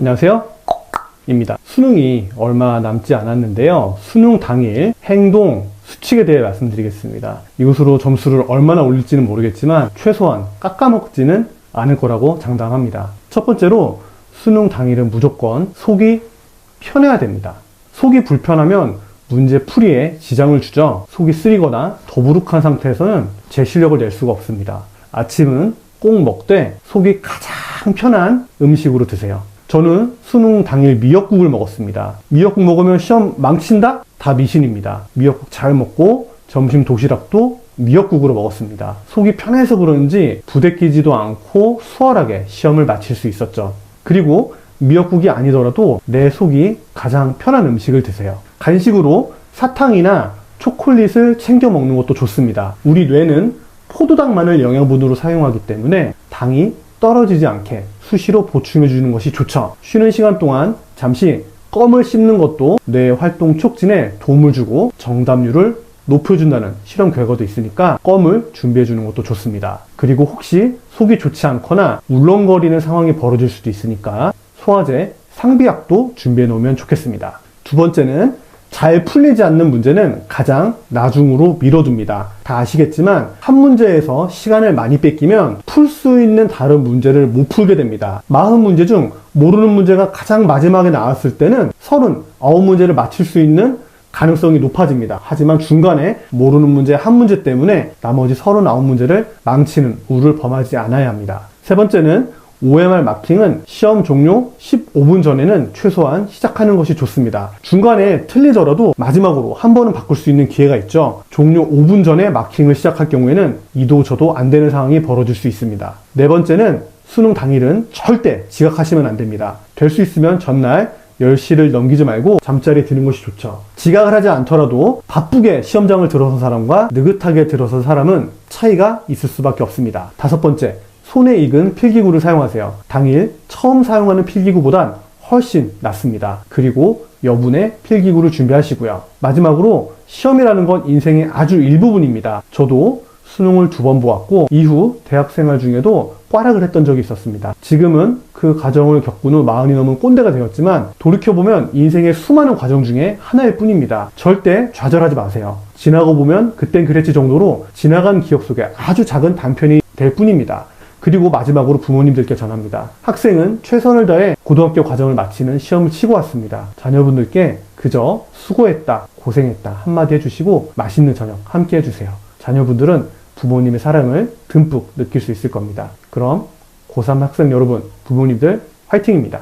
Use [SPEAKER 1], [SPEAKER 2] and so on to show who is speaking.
[SPEAKER 1] 안녕하세요. 입니다. 수능이 얼마 남지 않았는데요. 수능 당일 행동 수칙에 대해 말씀드리겠습니다. 이것으로 점수를 얼마나 올릴지는 모르겠지만 최소한 깎아먹지는 않을 거라고 장담합니다. 첫 번째로 수능 당일은 무조건 속이 편해야 됩니다. 속이 불편하면 문제 풀이에 지장을 주죠. 속이 쓰리거나 더부룩한 상태에서는 제 실력을 낼 수가 없습니다. 아침은 꼭 먹되 속이 가장 편한 음식으로 드세요. 저는 수능 당일 미역국을 먹었습니다. 미역국 먹으면 시험 망친다? 다 미신입니다. 미역국 잘 먹고 점심 도시락도 미역국으로 먹었습니다. 속이 편해서 그런지 부대끼지도 않고 수월하게 시험을 마칠 수 있었죠. 그리고 미역국이 아니더라도 내 속이 가장 편한 음식을 드세요. 간식으로 사탕이나 초콜릿을 챙겨 먹는 것도 좋습니다. 우리 뇌는 포도당만을 영양분으로 사용하기 때문에 당이 떨어지지 않게 수시로 보충해 주는 것이 좋죠. 쉬는 시간 동안 잠시 껌을 씹는 것도 뇌 활동 촉진에 도움을 주고 정답률을 높여준다는 실험 결과도 있으니까 껌을 준비해 주는 것도 좋습니다. 그리고 혹시 속이 좋지 않거나 울렁거리는 상황이 벌어질 수도 있으니까 소화제, 상비약도 준비해 놓으면 좋겠습니다. 두 번째는 잘 풀리지 않는 문제는 가장 나중으로 미뤄둡니다. 다 아시겠지만 한 문제에서 시간을 많이 뺏기면 풀 수 있는 다른 문제를 못 풀게 됩니다. 40문제 중 모르는 문제가 가장 마지막에 나왔을 때는 39문제를 맞출 수 있는 가능성이 높아집니다. 하지만 중간에 모르는 문제 한 문제 때문에 나머지 39문제를 망치는 우를 범하지 않아야 합니다. 세 번째는 OMR 마킹은 시험 종료 15분 전에는 최소한 시작하는 것이 좋습니다. 중간에 틀리더라도 마지막으로 한 번은 바꿀 수 있는 기회가 있죠. 종료 5분 전에 마킹을 시작할 경우에는 이도 저도 안 되는 상황이 벌어질 수 있습니다. 네 번째는 수능 당일은 절대 지각하시면 안 됩니다. 될 수 있으면 전날 10시를 넘기지 말고 잠자리에 드는 것이 좋죠. 지각을 하지 않더라도 바쁘게 시험장을 들어선 사람과 느긋하게 들어선 사람은 차이가 있을 수밖에 없습니다. 다섯 번째, 손에 익은 필기구를 사용하세요. 당일 처음 사용하는 필기구보단 훨씬 낫습니다. 그리고 여분의 필기구를 준비하시고요. 마지막으로 시험이라는 건 인생의 아주 일부분입니다. 저도 수능을 2번 보았고 이후 대학생활 중에도 꽈락을 했던 적이 있었습니다. 지금은 그 과정을 겪은 후 40이 넘은 꼰대가 되었지만 돌이켜보면 인생의 수많은 과정 중에 하나일 뿐입니다. 절대 좌절하지 마세요. 지나고 보면 그땐 그랬지 정도로 지나간 기억 속에 아주 작은 단편이 될 뿐입니다. 그리고 마지막으로 부모님들께 전합니다. 학생은 최선을 다해 고등학교 과정을 마치는 시험을 치고 왔습니다. 자녀분들께 그저 수고했다, 고생했다 한마디 해주시고 맛있는 저녁 함께 해주세요. 자녀분들은 부모님의 사랑을 듬뿍 느낄 수 있을 겁니다. 그럼 고3 학생 여러분, 부모님들 화이팅입니다.